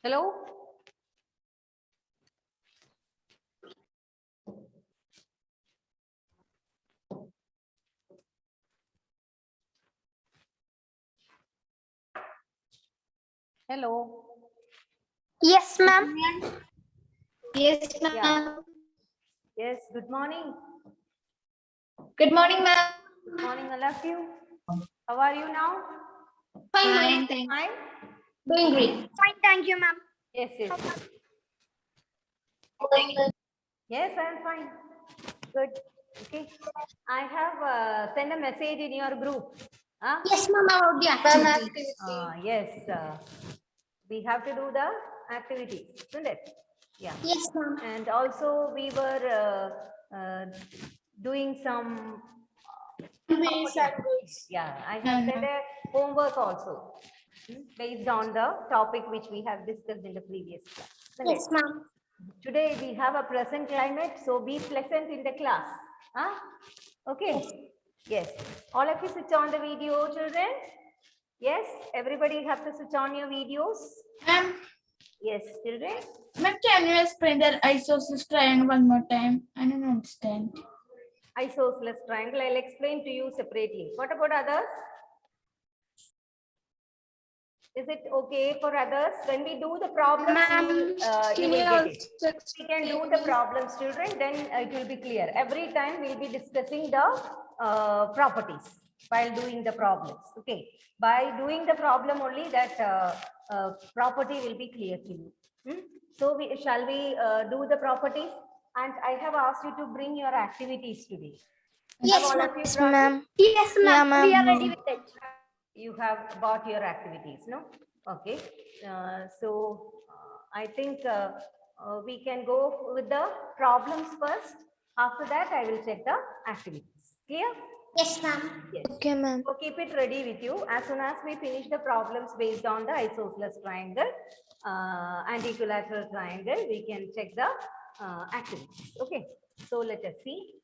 Hello? Hello? Yes, ma'am. Yes, ma'am. Yeah. Yes, good morning. Good morning, ma'am. Good morning, all of you. How are you now? Fine, thank you. Fine? Doing great. Fine, thank you, ma'am. Yes, yes. Yes, I am fine. Good. Okay. I have sent a message in your group. Huh? Yes, ma'am. About the activity. Yes. We have to do the activities, isn't it? Yeah. Yes, ma'am. And also we were doing some yeah, I have sent a homework also based on the topic which we have discussed in the previous class. isn't it? Yes, ma'am. Today we have a pleasant climate, so be pleasant in the class. Huh? Okay. Yes. All of you switch on the video, children. Yes. Everybody have to switch on your videos. Ma'am, Yes, children. ma'am, can you explain the isosceles triangle one more time? I don't understand. Isosceles triangle. I'll explain to you separately. What about others? Is it okay for others? When we do the problems, you will get it. We can do the problems, children, then it will be clear. Every time we'll be discussing the properties while doing the problems. Okay. By doing the problem only, that property will be clear to you. So shall we do the properties? And I have asked you to bring your activities today. Yes, Have all of you yes, brought it? ma'am. Yes, ma'am. ma'am. We are ready with it. You have bought your activities, no? Okay. I think we can go with the problems first. After that, I will check the activities. Clear? Yes, ma'am. Yes. Okay, ma'am. So keep it ready with you. As soon as we finish the problems based on the isosceles triangle and equilateral triangle, we can check the activities. Okay. So let us see.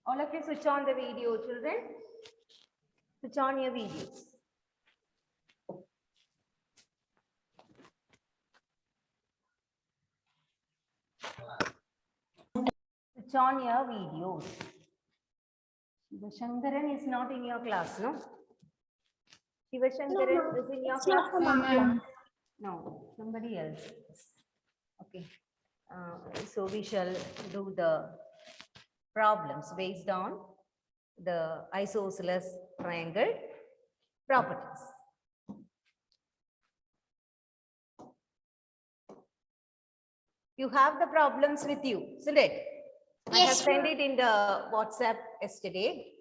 All of you switch on the video, children. Switch on your videos. Switch on your videos. Shivashankaran is not in your class, no? Shivashankaran is in your class? No, ma'am. No, somebody else. Okay. So we shall do the problems based on the isosceles triangle properties. You have the problems with you, isn't it? I have Yes, sent it in the WhatsApp yesterday.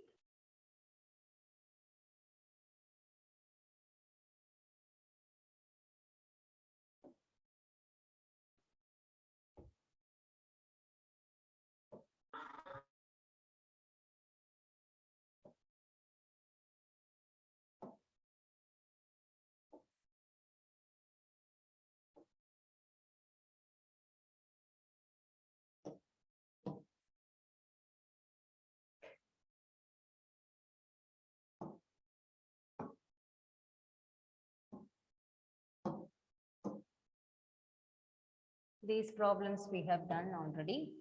These problems we have done already.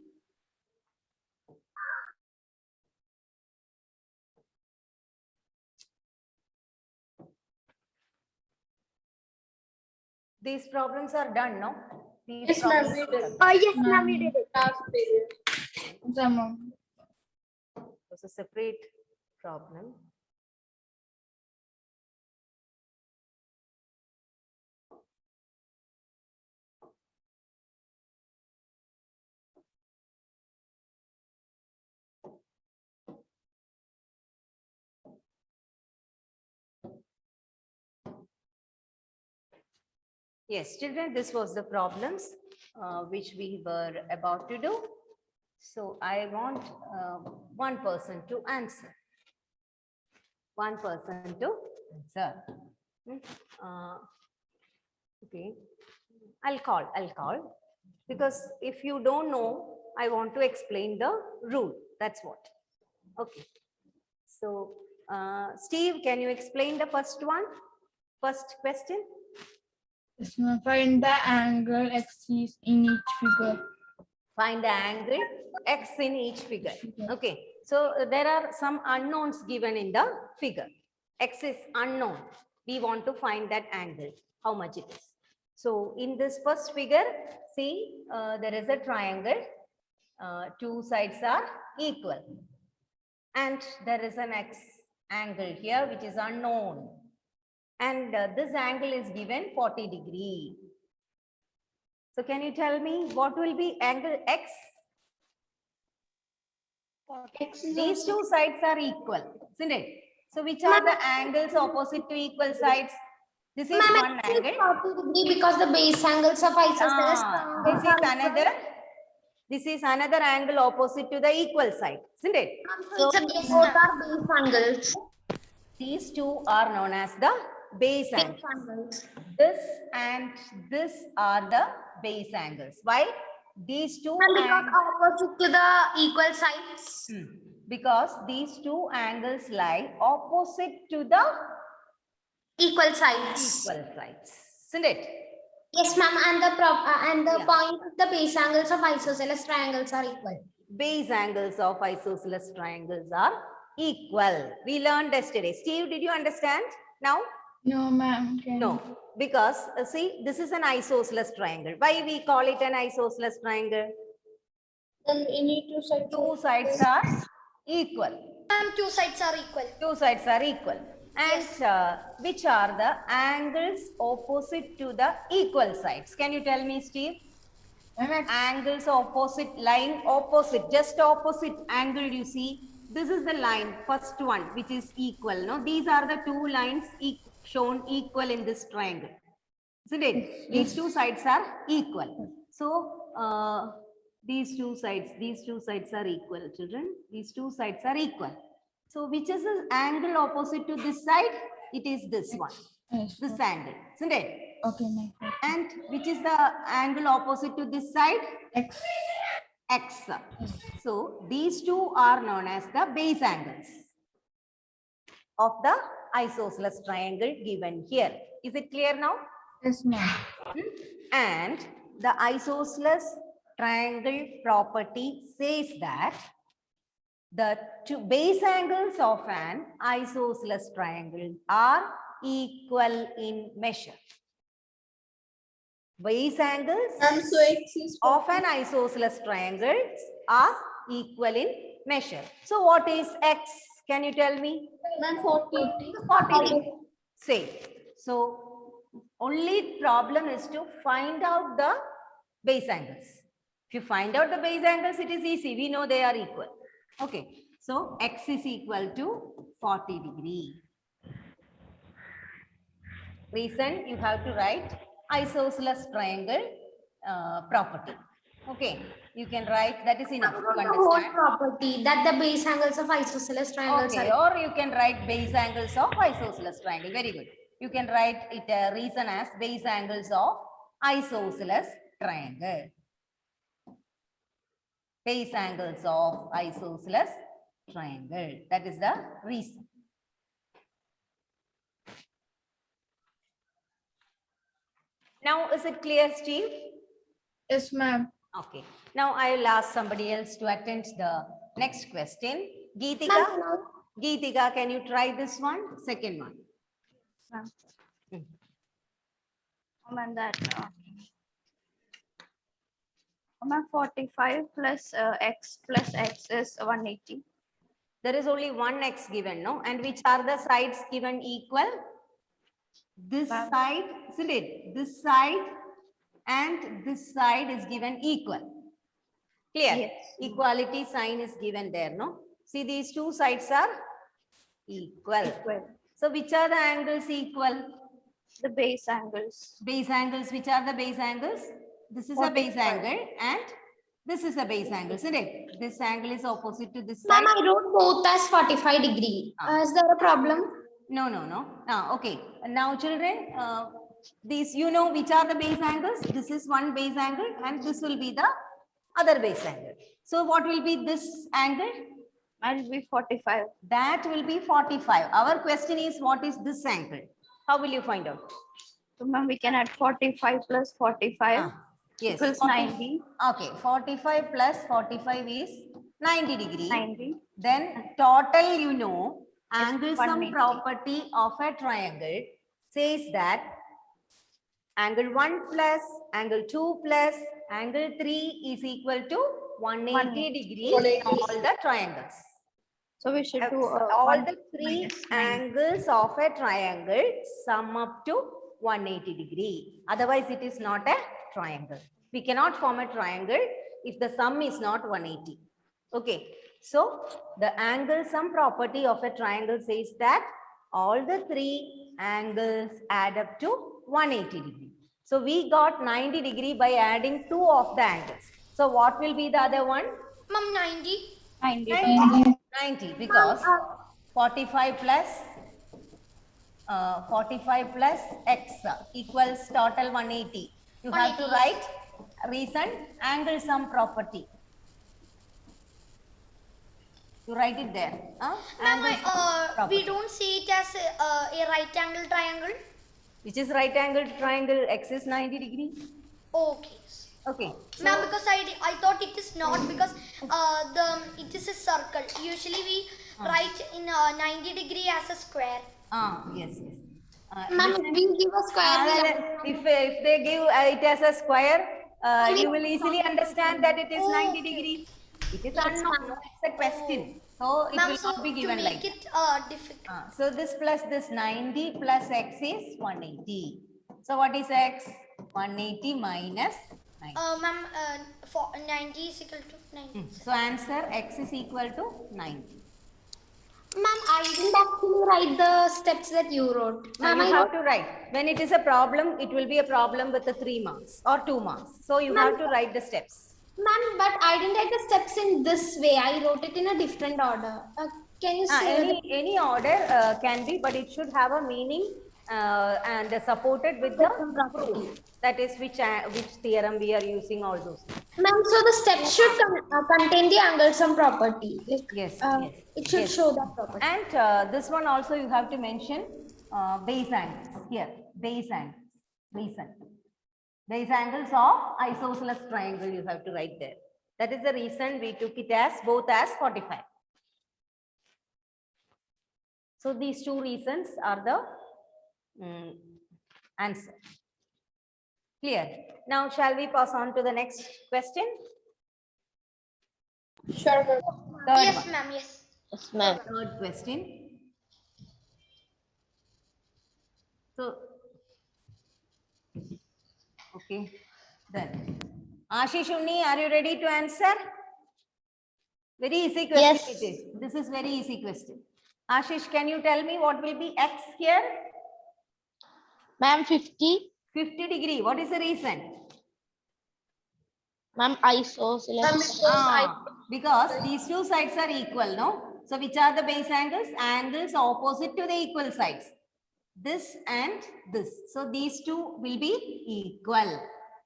These problems are done, no? These Yes, ma'am, problems we did. Yes, ma'am. We did it. Last period. Ma'am. was a separate problem. Yes, children, this was the problems which we were about to do. So I want one person to answer. One person to answer. Okay, I'll call. Because if you don't know, I want to explain the rule. That's what. Okay. So, Steve, can you explain the first one? First question? Yes, ma'am. Find the angle axis in each figure. Find the angle x in each figure. Okay. So there are some unknowns given in the figure. X is unknown. We want to find that angle, how much it is. So in this first figure, see, there is a triangle. Two sides are equal. And there is an x angle here, which is unknown. And this angle is given 40 degree. So can you tell me what will be angle x? These two sides are equal, isn't it? So which are the angles opposite to equal sides? This is one angle. 40 degree because the base angles of isosceles triangles This is another angle opposite to the equal side, isn't it? So both are base angles. These two are known as the base Base angles. angles. This and this are the base angles. Why? These two And because angles. opposite to the equal sides. Because these two angles lie opposite to the Equal sides. equal sides, isn't it? Yes, ma'am. And the Yeah. point of the base angles of isosceles triangles are equal. Base angles of isosceles triangles are equal. We learned yesterday. Steve, did you understand now? No, ma'am. No, because see, this is an isosceles triangle. Why we call it an isosceles triangle? Then we need two sides. Two sides are equal. Ma'am, two sides are equal. Two sides are equal. And which are the angles opposite to the equal sides? Can you tell me, Steve? Angles opposite, line opposite, just opposite angle you see. This is the line, first one, which is equal. No, these are the two lines shown equal in this triangle. Isn't it? These two sides are equal. So these two sides are equal, children. These two sides are equal. So which is the angle opposite to this side? It is this one. Yes. This angle, isn't it? Okay, ma'am. And which is the angle opposite to this side? X. X. So these two are known as the base angles of the isosceles triangle given here. Is it clear now? Yes, ma'am. And the isosceles triangle property says that the two base angles of an isosceles triangle are equal in measure. Base angles of an isosceles triangle are equal in measure. So what is x? Can you tell me? 40. 40. Say. So only problem is to find out the base angles. If you find out the base angles, it is easy. We know they are equal. Okay. So x is equal to 40 degree. Reason you have to write isosceles triangle property. Okay, you can write, that is enough to Whole understand. property that the base angles of isosceles triangles Okay, are. or you can write base angles of isosceles triangle. Very good. You can write it reason as base angles of isosceles triangle. Base angles of isosceles triangle. That is the reason. Now, is it clear, Steve? Yes, ma'am. Okay. Now, I will ask somebody else to attend the next question. Geetika, Ma'am, Geetika, can you try this one? Second one. Ma'am, that 45 plus x is 180. There is only one x given, no? And which are the sides given equal? This Ma'am. side, isn't it? This side and this side is given equal. Clear? Yes. Equality sign is given there, no? See, these two sides are equal. Equal. So which are the angles equal? The base angles. Base angles, which are the base angles? This is a base 45. angle and this is a base angle, isn't it? This angle is opposite to this side. Ma'am, I wrote both as 45 degree. Is there a problem? No. Okay. Now, children, these, you know, which are the base angles? This is one base angle and this will be the other base angle. So what will be this angle? That will be 45. That will be 45. Our question is, what is this angle? How will you find out? So ma'am, we can add 45 plus 45 Yes. equals 40 90. Okay, 45 plus 45 is 90 degree. 90. Then total, you know, angle sum 180. property of a triangle says that angle 1 plus angle 2 plus angle 3 is equal to 180 degree in all the triangles. So we should do All 1 the three minus 90. angles of a triangle sum up to 180 degree. Otherwise, it is not a triangle. We cannot form a triangle if the sum is not 180. Okay. So the angle sum property of a triangle says that all the three angles add up to 180 degree. So we got 90 degree by adding two of the angles. So what will be the other one? Ma'am, 90. 90. 90 because 45 plus 45 plus x equals total 180. You have to 180. write reason angle sum property. You write it there. Ma'am, Angle sum we property. don't see it as a right angle triangle. Which is right angle triangle, x is 90 degree. Okay. Okay. Ma'am, because I thought it is not because it is a circle. Usually we write in 90 degree as a square. Yes. Ma'am, we give a square. If they give it as a square, you will easily understand that it is 90 degree. It is unknown. No, it's a question. So it Ma'am, will so not be to given like make it difficult. so this plus this 90 plus x is 180. So what is x? 180 minus 90. Ma'am, for 90 is equal to 90. So answer x is equal to 90. Ma'am, I didn't actually write the steps that you wrote. Now Ma'am, you I have wrote, to write. When it is a problem, it will be a problem with the 3 marks or 2 marks. So you have to write the steps. ma'am, but I didn't write the steps in this way. I wrote it in a different order. Can you see? Any order can be, but it should have a meaning and supported with the proof. That is which theorem we are using, all those. Ma'am, so the steps should contain the angle sum property. Like, Yes, it should yes. show that property. And this one also you have to mention base angles here. Base angles. Reason. Base angles of isosceles triangle you have to write there. That is the reason we took it as both as 45. So these two reasons are the answer. Clear. Now shall we pass on to the next question? Sure. Third Yes, one. ma'am, yes. Yes, ma'am. Third question. So, okay, then. Ashish Unni, are you ready to answer? Very easy question Yes. it is. This is very easy question. Ashish, can you tell me what will be x here? Ma'am, 50. 50 degree. What is the reason? Ma'am, isosceles. Because these two sides are equal, no? So which are the base angles? Angles opposite to the equal sides. This and this. So these two will be equal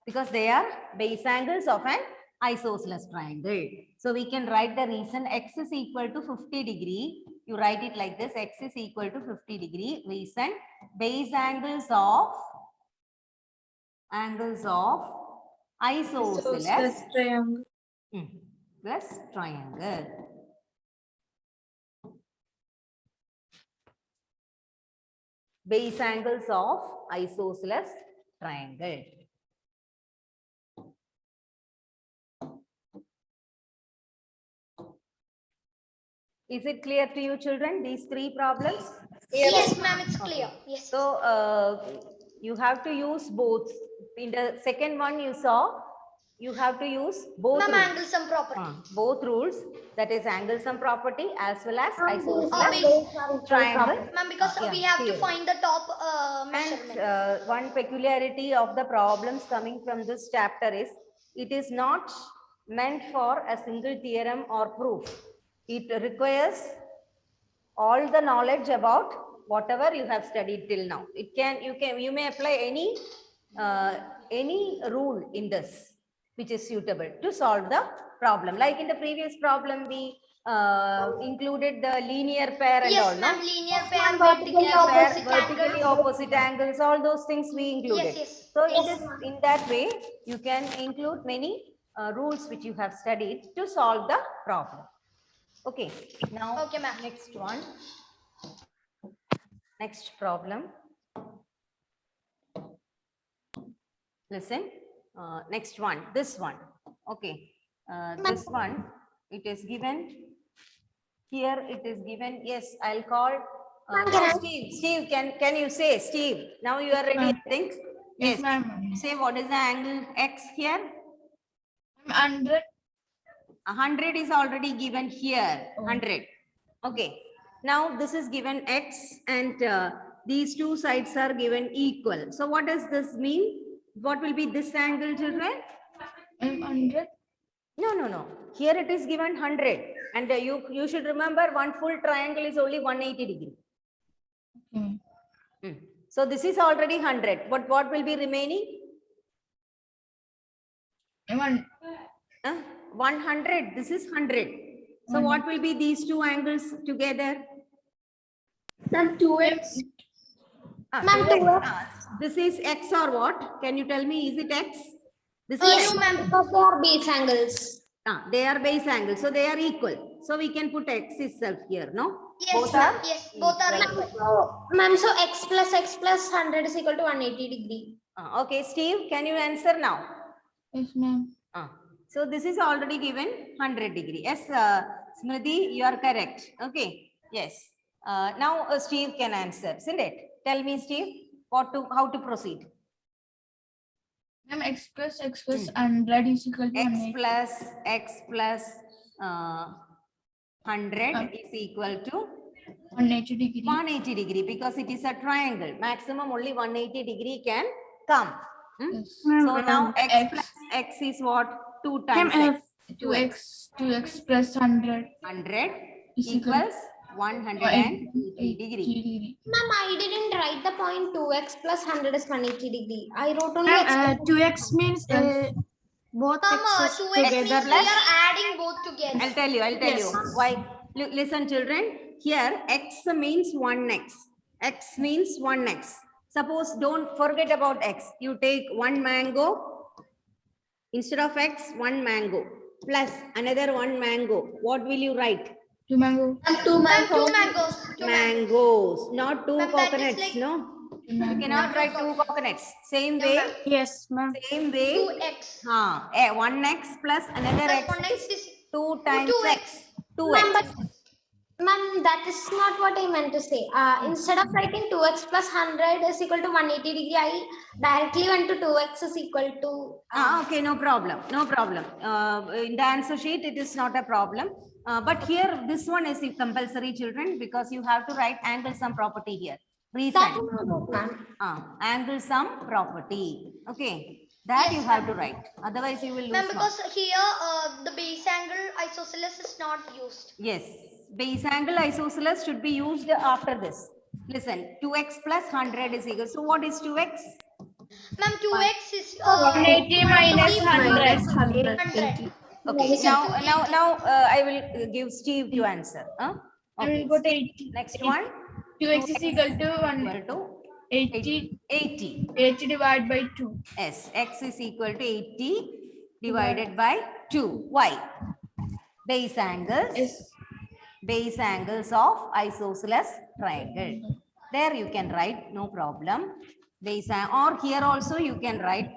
because they are base angles of an isosceles triangle. So we can write the reason x is equal to 50 degree. You write it like this, x is equal to 50 degree. Reason base angles of isosceles triangle. plus triangle. Base angles of isosceles triangle. Is it clear to you, children, these three problems? Yes, ma'am, it's clear. Yes. So you have to use both. In the second one you saw, you have to use both Ma'am, rules. angle sum property. Both rules, that is angle sum property as well as base- isosceles triangle. Ma'am, because Yeah, we have to theory. find the top measurement. And one peculiarity of the problems coming from this chapter is it is not meant for a single theorem or proof. It requires all the knowledge about whatever you have studied till now. You may apply any rule in this which is suitable to solve the problem. Like in the previous problem, we included the linear pair and all, Yes, no? ma'am. Linear pair, Linear vertically pair, opposite vertically angles. opposite angles, all those things we included. Yes, yes. So Yes, in that way, you can include many rules which you have studied to solve the problem. Okay, now Okay, ma'am. next one. Next problem. Listen, next one, this one. Okay, this one, it is given. Here it is given. Yes, I'll call. Steve, Steve, can you say, Steve? Now you are ready, I think. Yes, ma'am. Say what is the angle X here? 100. 100 is already given here. 100. Okay. Now this is given X and these two sides are given equal. So what does this mean? What will be this angle, children? 100. No. Here it is given 100. And you should remember one full triangle is only 180 degree. Okay. So this is already 100. But what will be remaining? 100. This is 100. So what will be these two angles together? Ma'am, 2x. Ma'am, 2x. This is X or what? Can you tell me, is it X? This Yes, is ma'am, because they are base angles. they are base angles, so they are equal. So we can put X itself here, no? Yes, Both ma'am. are Yes, both are equal. equal. So, ma'am, so x plus 100 is equal to 180 degree. Okay, Steve, can you answer now? Yes, ma'am. So this is already given 100 degree. Yes, Smriti, you are correct. Okay, yes. Now Steve can answer, isn't it? Tell me, Steve, how to proceed? Ma'am, x plus 100 is equal to X 180. plus 100 is equal to 180 degree. 180 degree because it is a triangle. Maximum only 180 degree can come. Yes. So now X plus X is what? 2 times X. 2x plus 100 100 is equal equals 180 degree. Ma'am, I didn't write the point 2x plus 100 is 180 degree. I wrote only x. 2x means both Ma'am, x's 2x means together. we are adding both together. I'll tell you why. Listen, children, here X means 1x. X means 1x. Suppose, don't forget about X. You take one mango. Instead of X, one mango. Plus another one mango. What will you write? 2 mango. Two mangoes. Mangoes. Not 2 Ma'am, that is coconuts, like- no? You cannot write 2 coconuts. Same No, way. ma'am. Yes, ma'am. Same way. 2x. 1x plus another Plus x 1x is is 2 times 2x. x. Ma'am, 2x. ma'am, that is not what I meant to say. Instead of writing 2x plus 100 is equal to 180 degree, I directly went to 2x is equal to. Okay, no problem. No problem. In the answer sheet, it is not a problem. But here, this one is compulsory, children, because you have to write angle sum property here. Reason. That is not, ma'am. Angle sum property. Okay. That Yes, you have to write. Otherwise, you will lose Ma'am, marks. because here the base angle isosceles is not used. Yes. Base angle isosceles should be used after this. Listen, 2x plus 100 is equal. So what is 2x? Ma'am, 2x is 180 minus 100. 100. Okay. Now I will give Steve to answer. I Okay. will go to 80. Next one. 2x is equal to Equal to 80. 80. 80 divided by 2. Yes. X is equal to 80 divided by 2. Why? Base angles. Yes. Base angles of isosceles triangle. There you can write, no problem. Or here also you can write,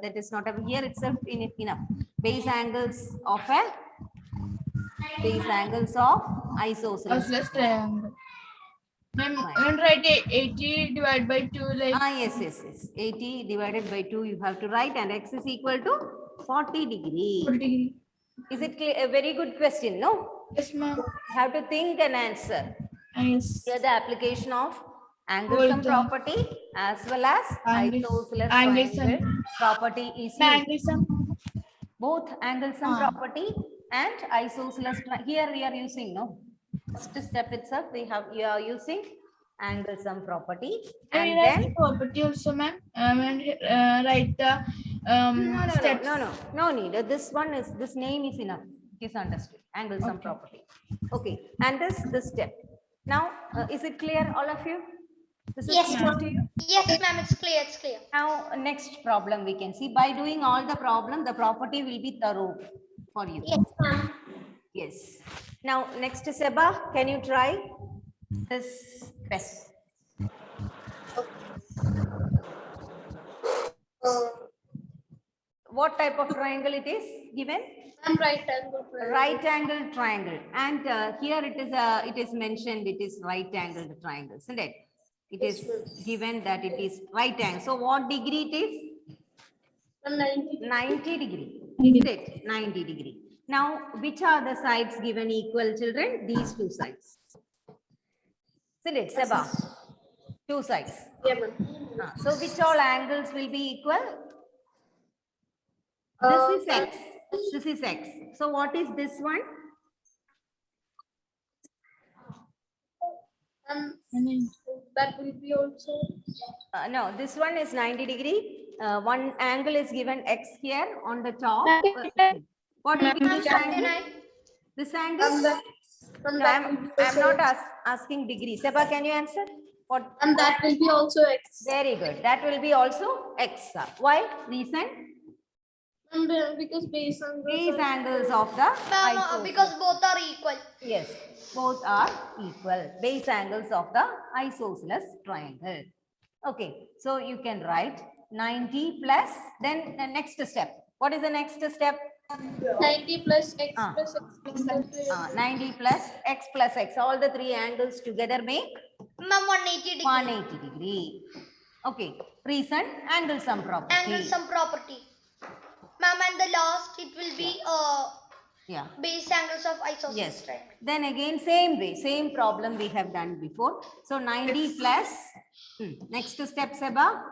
that is not here itself enough. Base angles of isosceles. Isosceles triangle. Ma'am, when write 80 divided by 2 like Yes. 80 divided by 2 you have to write, and x is equal to 40 degree. 40 degree. Is it clear? A very good question, no? Yes, ma'am. You have to think and answer. Yes. Here the application of angle Hold sum on. property as well as Angle- isosceles angle triangle sum. property is used. Angle sum. Both angle sum property and isosceles here we are using, no? First step itself we are using angle sum property, and And then then property also, ma'am. When write the steps. No need. This one is, this name is enough. It is understood. Angle sum Okay. property. Okay. And this step. Now, is it clear, all of you? This is Yes, clear ma'am. to you? Yes, ma'am, it's clear, it's clear. Now, next problem we can see. By doing all the problem, the property will be thorough for you. Yes, ma'am. Yes. Now, next Seba, can you try this question? What type of triangle it is given? Right angle. Right angle triangle. And here it is mentioned it is right angled triangle, isn't it? It is given that it is right angle. So what degree it is? 90 degree. Isn't it? 90 degree. Now, which are the sides given equal, children? These two sides. Isn't it, Seba? Two sides. Yeah, ma'am. So which all angles will be equal? This is x. This is x. So what is this one? That will be also. No, this one is 90 degree. One angle is given x here on the top. What will be this angle? This angle? No, I'm not asking degree. Seba, can you answer? What? And that will be also x. Very good. That will be also x. Why? Reason? Because base angles. These angles of the Ma'am, isosceles. because both are equal. Yes, both are equal. Base angles of the isosceles triangle. Okay, so you can write 90 plus, then the next step. What is the next step? 90 plus x Ah. plus x plus x. 90 plus x plus x. All the three angles together make Ma'am, 180 degree. 180 degree. Okay, reason angle sum property. Angle sum property. Ma'am, and the last it will be Yeah. base angles of isosceles Yes. triangle. Then again, same way, same problem we have done before. So 90 plus, next step, Seba.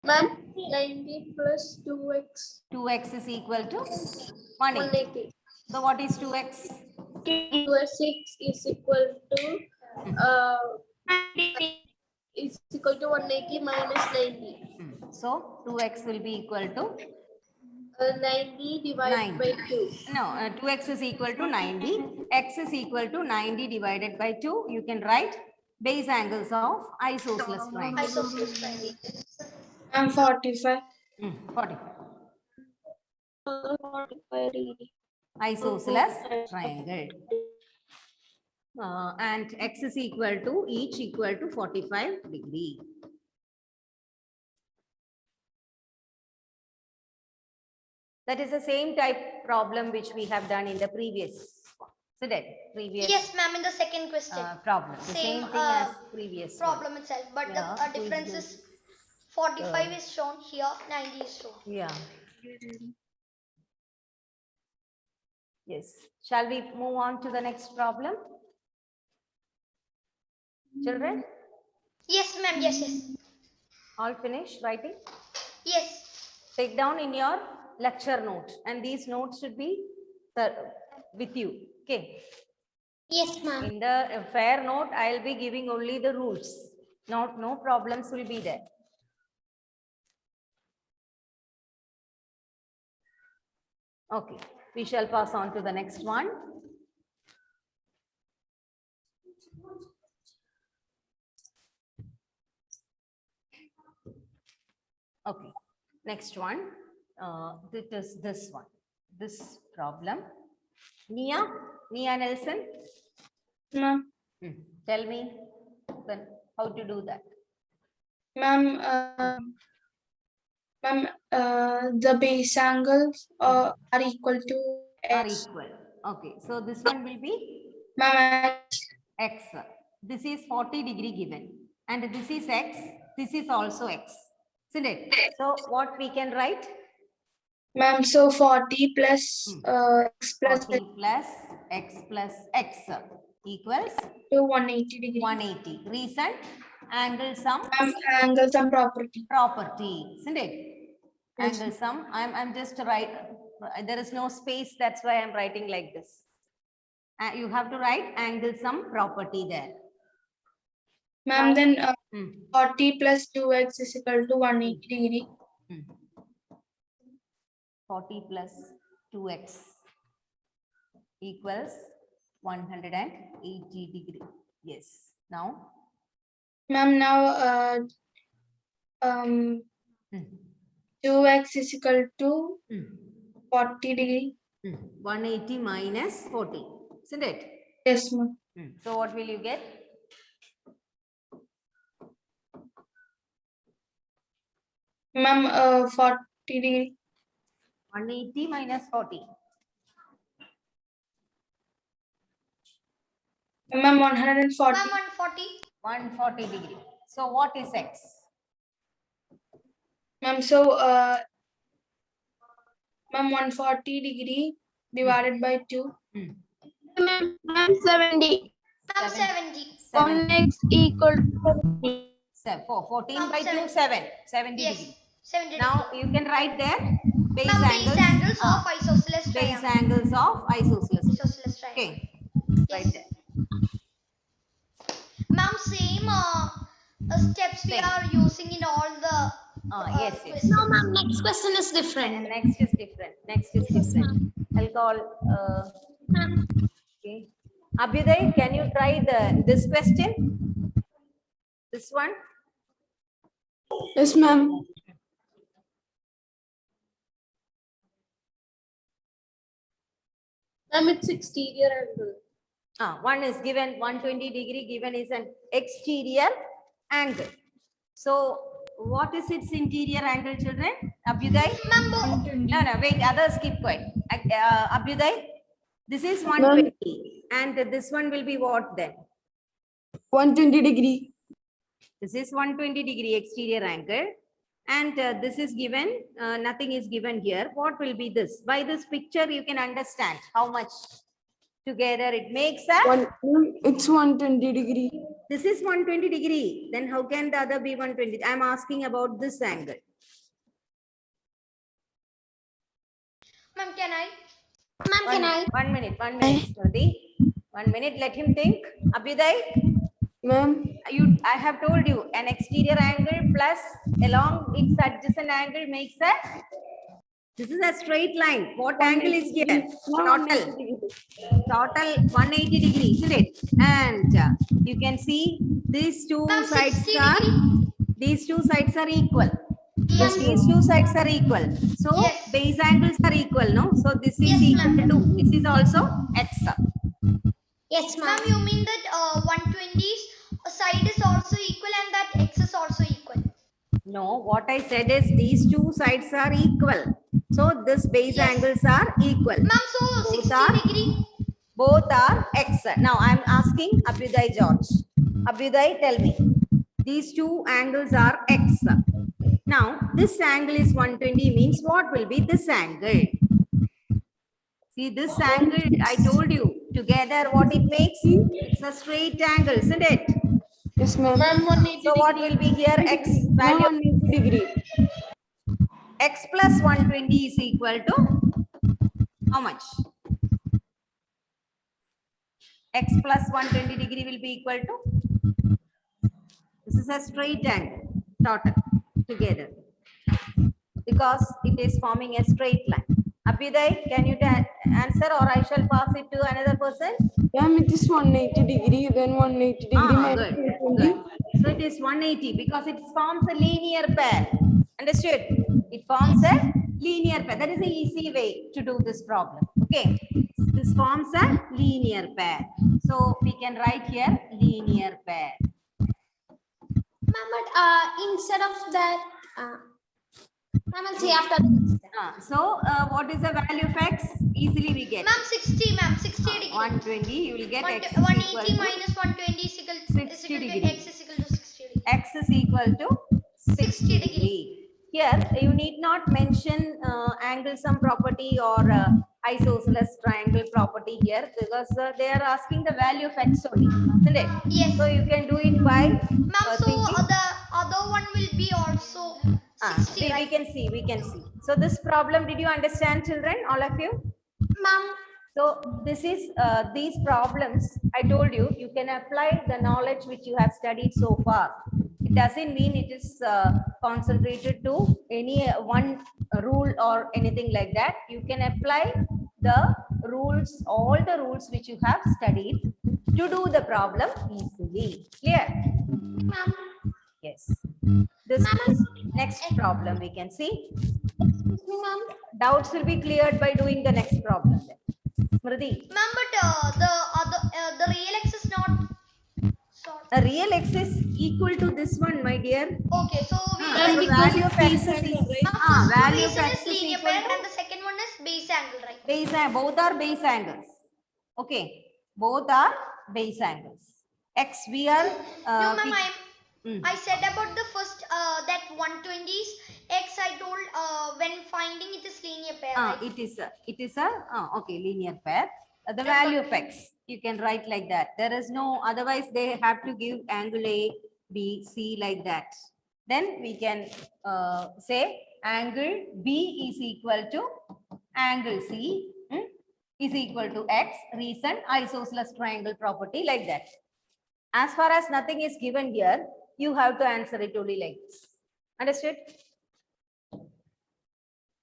Ma'am, 90 plus 2x. 2x is equal to 180. 180. So what is 2x? 6 is equal to is equal to 180 minus 90. So 2x will be equal to 90 divided 90. by 2. No, 2x is equal to 90. X is equal to 90 divided by 2. You can write base angles of isosceles triangle. Isosceles triangle. I'm 45. 45. Isosceles triangle. And x is equal to, each equal to 45 degree. That is the same type problem which we have done in the previous one. So that previous Yes, ma'am, in the second question. problem. The Same, same thing as previous one. problem itself, but Yeah, the difference is 45 is shown here, 90 is shown. Yeah. Yes. Shall we move on to the next problem? Children, Yes, ma'am, yes, yes. all finished writing? Yes. Take down in your lecture notes, and these notes should be with you. Okay. Yes, ma'am. In the fair note, I'll be giving only the rules. No problems will be there. Okay, we shall pass on to the next one. Okay, next one. This is this one. This problem. Nia Nelson, Ma'am, tell me then how to do that. ma'am, the base angles are equal to Are x. equal. Okay, so this one will be Ma'am, x. This is 40 degree given, and this is x. This is also x, isn't it? So what we can write? ma'am, so 40 plus x plus 40 plus x plus x equals to 180 degree. 180. Reason angle sum Angle sum property. property, isn't it? Yes. Angle sum. I'm just right. There is no space. That's why I'm writing like this. You have to write angle sum property there. Ma'am, then Hmm. 40 plus 2x is equal to 180 degree. 40 plus 2x equals 180 degree. Yes. Now, Ma'am, now 2x is equal to 40 degree. 180 minus 40, isn't it? Yes, ma'am. So what will you get? Ma'am, 40 degree. 180 minus 40. Ma'am, 140. Ma'am, 140. 140 degree. So what is x? Ma'am, so ma'am, 140 degree divided by 2. Ma'am, 70. Ma'am, 70. 1x equal to 14 by 2, 7. 70 Yes, degree. 70. Now you can write there base Ma'am, base angles of isosceles base triangle. angles of isosceles. Isosceles triangle. Okay, right Yes. there. Ma'am, same steps we Same. are using in all the Yes, yes. quiz. No, ma'am, next question is And different. next is different. Next is different. I'll call. Okay, Abhyuday, can you try this question? This one. Yes, ma'am. Ma'am, it's exterior angle. One is given 120 degree, given is an exterior angle. So what is its interior angle, children? Abhyuday? No, wait, others keep quiet. Abhyuday, this is 120 and this one will be what then? 120 degree. This is 120 degree exterior angle and this is given, nothing is given here. What will be this? By this picture you can understand how much together it makes a. It's 120 degree. This is 120 degree. Then how can the other be 120? I'm asking about this angle. Ma'am, can I? Ma'am, can I? 1 minute, Smriti. 1 minute, let him think. Abhyuday, Ma'am, I have told you an exterior angle plus along its adjacent angle makes a. This is a straight line. What angle is here? Total 180 degrees, isn't it? And you can see these two Ma'am, sides 60 are degree. these two sides are equal. Yes. These two sides are equal. So Yes. base angles are equal, no? So this is Yes, equal ma'am. to this is also x. Yes, ma'am. Ma'am, you mean that 120's side is also equal and that x is also equal? No, what I said is these two sides are equal. So this base Yes. angles are equal. Ma'am, so Both 60 are- degree. Both are x. Now I am asking Abhyuday George. Abhyuday, tell me. These two angles are x. Now this angle is 120 means what will be this angle? See this angle, I told you together what it makes? It's a straight angle, isn't it? yes, ma'am. Ma'am, 180 So what will be here? X value 180 degree. x plus 120 is equal to how much? X plus 120 degree will be equal to, this is a straight angle total together because it is forming a straight line. Abhyuday, can you answer or I shall pass it to another person? Ma'am, it is 180 degree, then 180 degree minus Good, 120. good. So it is 180 because it forms a linear pair. Understood? It forms a linear pair. That is the easy way to do this problem. Okay. This forms a linear pair. So we can write here linear pair. Ma'am, but instead of that, ma'am, I'll say after the So what is the value of x? Easily we get. Ma'am, 60, ma'am, 60 degree. 120, you will get x is 180 equal to minus 120 is equal, 60 to degree. x is equal to 60 degree. X is equal to 60 60 degree. degree. Here you need not mention angle sum property or isosceles triangle property here because they are asking the value of x only, isn't it? Yes. So you can do it by Ma'am, so thinking. the other one will be also 60, we right? can see, we can see. So this problem, did you understand, children, all of you? Ma'am, So this is these problems, I told you, you can apply the knowledge which you have studied so far. It doesn't mean it is concentrated to any one rule or anything like that. You can apply the rules, all the rules which you have studied to do the problem easily. Clear? Ma'am. Yes. This is next problem we can see. Excuse me, ma'am. Doubts will be cleared by doing the next problem then. Smriti, Ma'am, but the real x is not. Sorry. a real x is equal to this one, my dear. Okay, so we The value of x is value of reason x is is linear equal pair to and the second one is base angle, right? base, both are base angles. Okay, both are base angles. X we are. No, ma'am, Mm. I said about the first that 120 is x. I told when finding it is linear pair, right? It is a okay, linear pair. The value of x you can write like that. There is no, otherwise they have to give angle A, B, C like that. Then we can say angle B is equal to angle C is equal to x. Reason isosceles triangle property like that. As far as nothing is given here, you have to answer it only like this. Understood?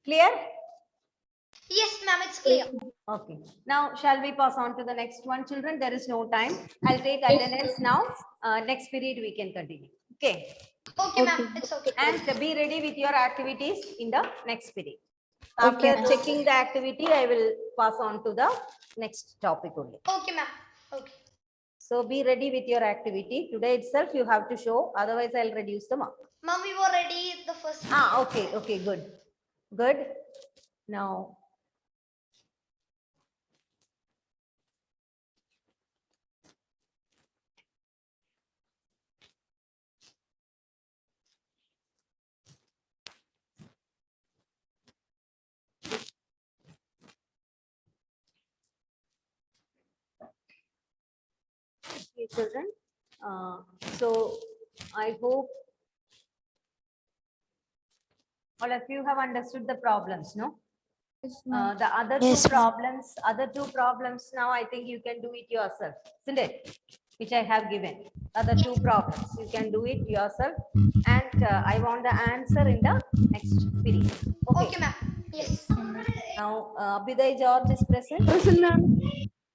Clear? Yes, ma'am, it's clear. Okay. Now, shall we pass on to the next one, children? There is no time. I'll take attendance now. Next period, we can continue. Okay. Okay, ma'am, it's okay. And be ready with your activities in the next period. After checking the activity, I will pass on to the next topic only. Okay, ma'am. Okay. So be ready with your activity. Today itself, you have to show. Otherwise, I'll reduce the mark. Ma'am, we were ready the first. Okay. Okay, good. Good. Now, okay, children. So I hope all of you have understood the problems, no? The other two problems now I think you can do it yourself, isn't it? Which I have given. Other two problems, you can do it yourself. And I want the answer in the next period. Okay, ma'am. Yes. Now, Abhiday George is present. Present, ma'am.